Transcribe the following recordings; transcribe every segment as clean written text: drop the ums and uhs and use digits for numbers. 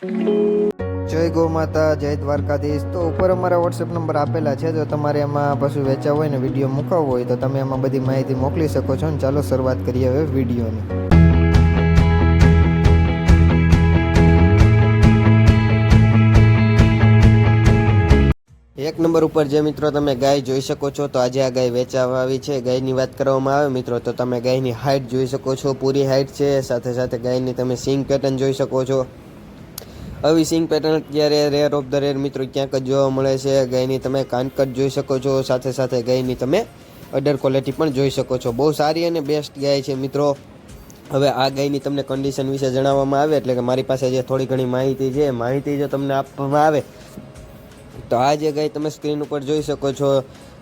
જય ગૌ માતા, જય દ્વારકાધીશ। તો ઉપર અમારા વોટ્સએપ નંબર આપેલા છે, જો તમારે એમાં પશુ વેચાવ હોય ને વિડીયો મૂકાવવો હોય તો તમે એમાં બધી માહિતી મોકલી શકો છો। ને ચાલો શરૂઆત કરીએ હવે વિડીયોની। એક નંબર ઉપર જે મિત્રો તમે ગાય જોઈ શકો છો, તો આજે આ ગાય વેચાવા આવી છે। ગાયની વાત કરવામાં આવે મિત્રો તો તમે ગાયની હાઇટ જોઈ શકો છો, પૂરી હાઇટ છે। સાથે સાથે ગાયની તમે સિંગ પેટર્ન જોઈ શકો છો। આવી સિંગ પેટર્ન અત્યારે રેર ઓફ ધ રેર મિત્રો ક્યાંક જ જોવા મળે છે। ગાયની તમે કાનકટ જોઈ શકો છો, સાથે સાથે ગાયની તમે અડર ક્વોલિટી પણ જોઈ શકો છો। બહુ સારી અને બેસ્ટ ગાય છે મિત્રો। હવે આ ગાયની તમને કન્ડિશન વિશે જણાવવામાં આવે એટલે કે મારી પાસે જે થોડી ઘણી માહિતી છે, માહિતી જો તમને આપવામાં આવે તો આ જે ગાય તમે સ્ક્રીન ઉપર જોઈ શકો છો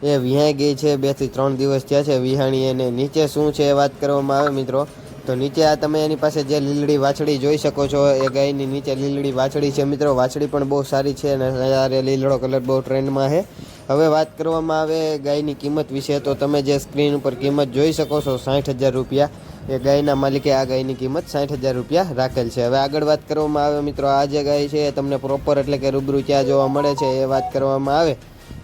એ વિહાઈ ગઈ છે। 2 થી 3 દિવસ થયા છે વિહાણી। અને નીચે શું છે એ વાત કરવામાં આવે મિત્રો તો નીચે આ તમે એની પાસે જે લીલડી વાછડી જોઈ શકો છો, એ ગાયની નીચે લીલડી વાછડી છે મિત્રો। વાછડી પણ બહુ સારી છે અને અત્યારે લીલડો કલર બહુ ટ્રેન્ડમાં છે। હવે વાત કરવામાં આવે ગાયની કિંમત વિશે તો તમે જે સ્ક્રીન ઉપર કિંમત જોઈ શકો છો 60,000 રૂપિયા, એ ગાયના માલિકે આ ગાયની કિંમત 60,000 રૂપિયા રાખેલ છે। હવે આગળ વાત કરવામાં આવે મિત્રો આ જે ગાય છે એ તમને પ્રોપર એટલે કે રૂબરૂ ક્યાં જોવા મળે છે એ વાત કરવામાં આવે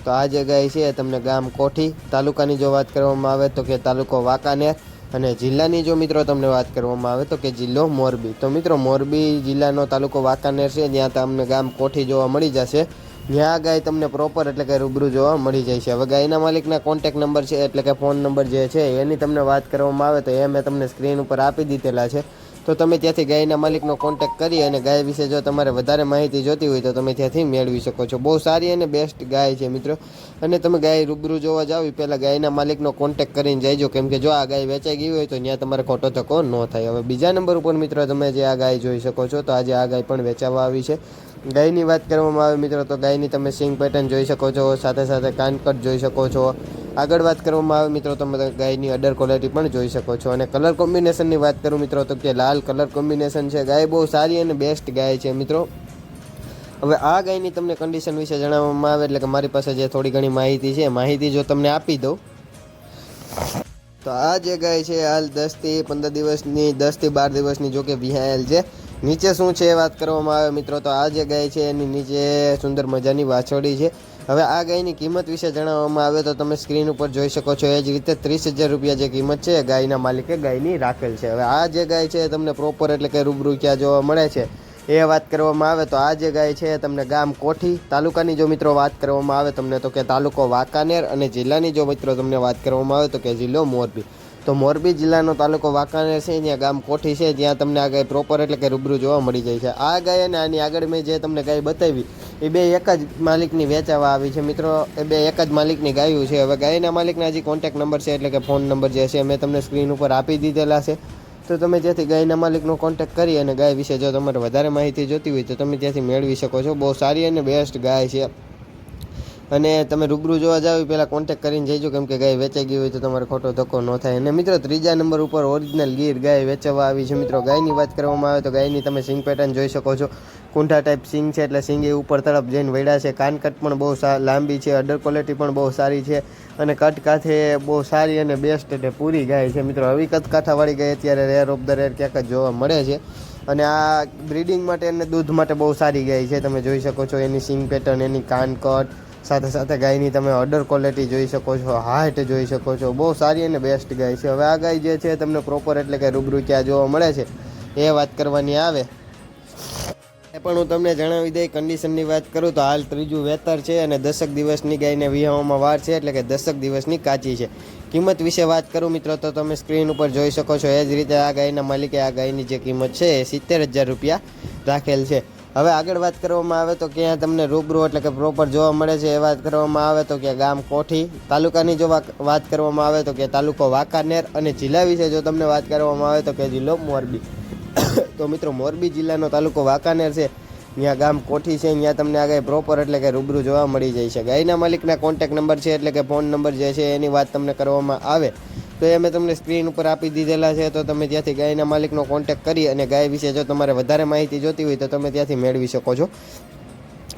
તો આ જે ગાય છે તમને ગામ કોઠી, તાલુકાની જો વાત કરવામાં આવે તો કે તાલુકો વાંકાનેર, અને જિલ્લાની જો મિત્રો તમને વાત કરવામાં આવે તો કે જિલ્લો મોરબી। તો મિત્રો મોરબી જિલ્લાનો તાલુકો વાંકાનેર છે, જ્યાં તમને ગામ કોઠી જોવા મળી જશે। ત્યાં ગાય તમને પ્રોપર એટલે કે રૂબરૂ જોવા મળી જાય છે। હવે ગાયના માલિકના કોન્ટેક્ટ નંબર છે એટલે કે ફોન નંબર જે છે એની તમને વાત કરવામાં આવે તો એ મેં તમને સ્ક્રીન ઉપર આપી દીધેલા છે। તો તમે ત્યાંથી ગાયના માલિકનો કોન્ટેક્ટ કરી અને ગાય વિશે જો તમારે વધારે માહિતી જોતી હોય તો તમે ત્યાંથી મેળવી શકો છો। બહુ સારી અને બેસ્ટ ગાય છે મિત્રો। અને તમે ગાય રૂબરૂ જોવા જાવ એ પહેલાં ગાયના માલિકનો કોન્ટેક્ટ કરીને જઈજો, કેમ કે જો આ ગાય વેચાઈ ગઈ હોય તો ત્યાં તમારે ખોટો ધક્કો ન થાય। હવે બીજા નંબર ઉપર મિત્રો તમે જે આ ગાય જોઈ શકો છો, તો આજે આ ગાય પણ વેચાવા આવી છે। ગાયની વાત કરવામાં આવે મિત્રો તો ગાયની તમે સિંગ પેટર્ન જોઈ શકો છો, સાથે સાથે કાનકટ જોઈ શકો છો। આગળ વાત કરવામાં આવે મિત્રો તમે ગાયની અડર ક્વોલિટી પણ જોઈ શકો છો। અને કલર કોમ્બિનેશનની વાત કરું મિત્રો તો કે લાલ કલર કોમ્બિનેશન છે। ગાય બહુ સારી અને બેસ્ટ ગાય છે મિત્રો। હવે આ ગાયની તમને કન્ડિશન વિશે જણાવવામાં આવે એટલે કે મારી પાસે જે થોડી ઘણી માહિતી છે, માહિતી જો તમને આપી દઉં તો આ જે ગાય છે હાલ 10 થી 15 દિવસની, 10 થી 12 દિવસની જો કે વિહાયેલ છે। નીચે શું છે વાત કરવામાં આવે મિત્રો તો આ જે ગાય છે એની નીચે સુંદર મજાની વાછડી છે। હવે આ ગાયની કિંમત વિશે જણાવવામાં આવે તો તમે સ્ક્રીન ઉપર જોઈ શકો છો એ જ રીતે 30,000 રૂપિયા જે કિંમત છે ગાયના માલિકે ગાયની રાખેલ છે। હવે આ જે ગાય છે તમને પ્રોપર એટલે કે રૂબરૂ ક્યાં જોવા મળે છે એ વાત કરવામાં આવે તો આ જે ગાય છે તમને ગામ કોઠી, તાલુકાની જો મિત્રો વાત કરવામાં આવે તમને તો કે તાલુકો વાંકાનેર, અને જિલ્લાની જો મિત્રો તમને વાત કરવામાં આવે તો કે જિલ્લો મોરબી। તો મોરબી જિલ્લાનો તાલુકો વાંકાનેર છે, ત્યાં ગામ કોઠી છે, જ્યાં તમને આ ગાય પ્રોપર એટલે કે રૂબરૂ જોવા મળી જાય છે। આ ગાય અને આની આગળ મેં જે તમને ગાય બતાવી એ બે એક જ માલિકની વેચાવા આવી છે મિત્રો। એ બે એક જ માલિકની ગાયું છે। હવે ગાયના માલિકના હજી કોન્ટેક્ટ નંબર છે એટલે કે ફોન નંબર જે છે મેં તમને સ્ક્રીન ઉપર આપી દીધેલા છે। તો તમે ત્યાંથી ગાયના માલિકનો કોન્ટેક્ટ કરી અને ગાય વિશે જો તમારે વધારે માહિતી જોતી હોય તો તમે ત્યાંથી મેળવી શકો છો। બહુ સારી અને બેસ્ટ ગાય છે। અને તમે રૂબરૂ જોવા જાવ પહેલાં કોન્ટેક્ટ કરીને જઈજો, કેમ કે ગાય વેચાઈ ગઈ હોય તો તમારે ખોટો ધક્કો ન થાય। અને મિત્રો ત્રીજા નંબર ઉપર ઓરિજિનલ ગીર ગાય વેચવા આવી છે મિત્રો। ગાયની વાત કરવામાં આવે તો ગાયની તમે સિંગ પેટર્ન જોઈ શકો છો, કુંઠા ટાઈપ સિંગ છે એટલે સિંગ એ ઉપર તરફ જઈને વળ્યા છે। કાનકટ પણ બહુ લાંબી છે, અડર ક્વોલિટી પણ બહુ સારી છે, અને કટકાથે બહુ સારી અને બેસ્ટ એટલે પૂરી ગાય છે મિત્રો। આવી કટકાથાવાળી ગાય અત્યારે રેર ઓફ ધ રેર ક્યાંક જ જોવા મળે છે, અને આ બ્રીડિંગ માટે અને દૂધ માટે બહુ સારી ગાય છે। તમે જોઈ શકો છો એની સિંગ પેટર્ન, એની કાનકટ, સાથે સાથે ગાયની તમે અડર ક્વોલિટી જોઈ શકો છો, હાઇટ જોઈ શકો છો। બહુ સારી અને બેસ્ટ ગાય છે। હવે આ ગાય જે છે તમને પ્રોપર એટલે કે રૂબરૂ ક્યાં જોવા મળે છે એ વાત કરવાની આવે એ પણ હું તમને જણાવી દઈ। કન્ડિશનની વાત કરું તો હાલ ત્રીજું વેતર છે અને 10 દિવસની ગાયને વિહાવામાં વાર છે, એટલે કે 10 દિવસની કાચી છે। કિંમત વિશે વાત કરું મિત્રો તો તમે સ્ક્રીન ઉપર જોઈ શકો છો એ જ રીતે આ ગાયના માલિકે આ ગાયની જે કિંમત છે એ 70,000 રૂપિયા રાખેલ છે। હવે આગળ વાત કરવામાં આવે તો ક્યાં તમને રૂબરૂ એટલે કે પ્રોપર જોવા મળે છે એ વાત કરવામાં આવે તો કે ગામ કોઠી, તાલુકાની જો વાત કરવામાં આવે તો કે તાલુકો વાંકાનેર, અને જિલ્લા વિશે જો તમને વાત કરવામાં આવે તો કે જિલ્લો મોરબી। તો મિત્રો મોરબી જિલ્લાનો તાલુકો વાંકાનેર છે, ત્યાં ગામ કોઠી છે, ત્યાં તમને આ ગાય પ્રોપર એટલે કે રૂબરૂ જોવા મળી જાય છે। ગાયના માલિકના કોન્ટેક્ટ નંબર છે એટલે કે ફોન નંબર જે છે એની વાત તમને કરવામાં આવે તો એ મેં તમને સ્ક્રીન ઉપર આપી દીધેલા છે। તો તમે ત્યાંથી ગાયના માલિકનો કોન્ટેક્ટ કરી અને ગાય વિશે જો તમારે વધારે માહિતી જોતી હોય તો તમે ત્યાંથી મેળવી શકો છો।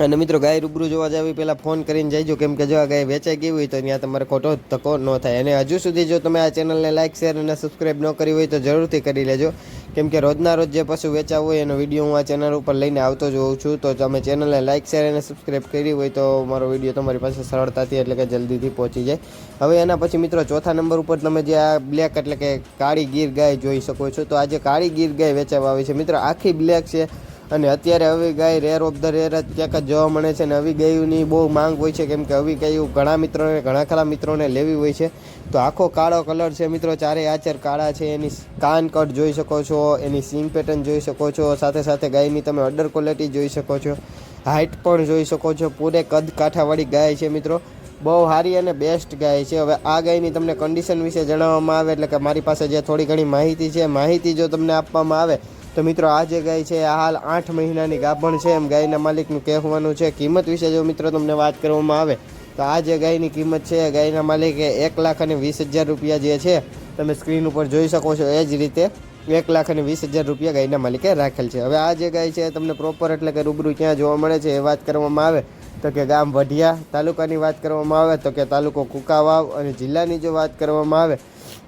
અને મિત્રો ગાય રૂબરૂ જોવા જાવી પહેલાં ફોન કરીને જઈજો, કેમ કે જો આ ગાય વેચાઈ ગઈ હોય તો ત્યાં તમારે ખોટો ધક્કો ન થાય. અને હજુ સુધી જો તમે આ ચેનલને લાઇક શેર અને સબસ્ક્રાઈબ ન કરી હોય તો જરૂરથી કરી લેજો, કેમ કે રોજના રોજ જે પશુ વેચાવ હોય એનો વિડીયો હું આ ચેનલ ઉપર લઈને આવતો જ હોઉં છું. તો તમે ચેનલને લાઇક શેર અને સબસ્ક્રાઈબ કરી હોય તો મારો વિડીયો તમારી પાસે સરળતાથી એટલે કે જલ્દીથી પહોંચી જાય. હવે એના પછી મિત્રો ચોથા નંબર ઉપર તમે જે આ બ્લેક એટલે કે કાળી ગીર ગાય જોઈ શકો છો. તો આ જે કાળી ગીર ગાય વેચાવા આવી છે મિત્રો, આખી બ્લેક છે અને અત્યારે આવી ગાય રેર ઓફ ધ રેર જ ક્યાંક જ જોવા મળે છે. અને આવી ગાયોની બહુ માંગ હોય છે, કેમ કે આવી ગાયો ઘણા મિત્રોને ઘણા ખરા મિત્રોને લેવી હોય છે. તો આખો કાળો કલર છે મિત્રો, ચારે આચર કાળા છે. એની કાન કટ જોઈ શકો છો, એની સીંગ પેટર્ન જોઈ શકો છો, સાથે સાથે ગાયની તમે અડર ક્વોલિટી જોઈ શકો છો, હાઇટ પણ જોઈ શકો છો. પૂરે કદ કાંઠાવાળી ગાય છે મિત્રો, બહુ સારી અને બેસ્ટ ગાય છે. હવે આ ગાયની તમને કન્ડિશન વિશે જણાવવામાં આવે એટલે કે મારી પાસે જે થોડી ઘણી માહિતી છે, માહિતી જો તમને આપવામાં આવે તો મિત્રો આ જે ગાય છે આ હાલ 8 મહિનાની ગાભણ છે એમ ગાયના માલિકનું કહેવાનું છે. કિંમત વિશે જો મિત્રો તમને વાત કરવામાં આવે તો આ જે ગાયની કિંમત છે ગાયના માલિકે 1,20,000 રૂપિયા જે છે તમે સ્ક્રીન ઉપર જોઈ શકો છો. એ જ રીતે 1,20,000 રૂપિયા ગાયના માલિકે રાખેલ છે. હવે આ જે ગાય છે તમને પ્રોપર એટલે કે રૂબરૂ ક્યાં જોવા મળે છે એ વાત કરવામાં આવે તો કે ગામ વઢિયા. તાલુકાની વાત કરવામાં આવે તો કે તાલુકો કુકાવાવ. અને જિલ્લાની જો વાત કરવામાં આવે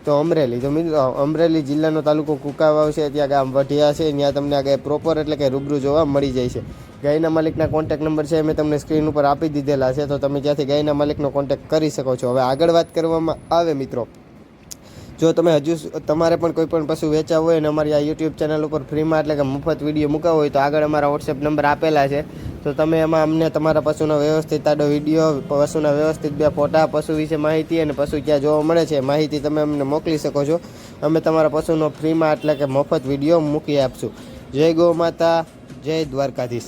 તો અમરેલી. તો મિત્રો અમરેલી જિલ્લાનો તાલુકો કુકાવાવ છે, ત્યાં ગામ વઢિયા છે. ત્યાં તમને આ ગાય પ્રોપર એટલે કે રૂબરૂ જોવા મળી જાય છે. ગાયના માલિકના કોન્ટેક્ટ નંબર છે મેં તમને સ્ક્રીન ઉપર આપી દીધેલા છે, તો તમે ત્યાંથી ગાયના માલિકનો કોન્ટેક્ટ કરી શકો છો. હવે આગળ વાત કરવામાં આવે મિત્રો, જો તમે હજુ તમારે પણ કોઈ પણ પશુ વેચાવ હોય અને અમારી આ યુટ્યુબ ચેનલ ઉપર ફ્રીમાં એટલે કે મફત વિડીયો મૂકાવો હોય તો આગળ અમારા વોટ્સએપ નંબર આપેલા છે. તો તમે એમાં અમને તમારા પશુનો વ્યવસ્થિત આડો વિડીયો, પશુના વ્યવસ્થિત 2 ફોટા, પશુ વિશે માહિતી અને પશુ ક્યાં જોવા મળે છે માહિતી તમે અમને મોકલી શકો છો. અમે તમારા પશુનો ફ્રીમાં એટલે કે મફત વિડીયો મૂકી આપશું. જય ગૌ માતા, જય દ્વારકાધીશ.